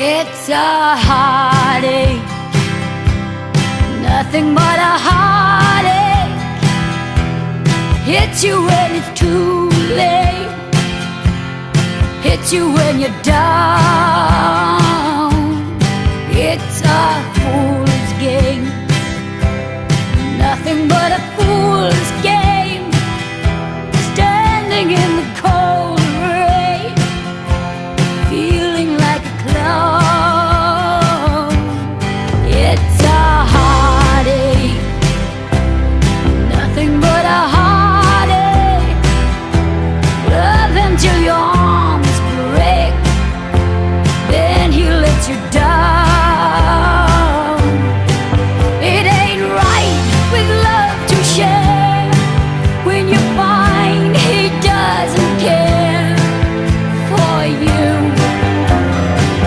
It's a heartache, nothing but a heartache. Hits you when it's too late, hits you when you're down. It's a fool's game, nothing but a fool's game. Standing in the cold rain, feeling like a clown. It's a heartache, nothing but a heartache. Love him till your arms break, then he lets you down.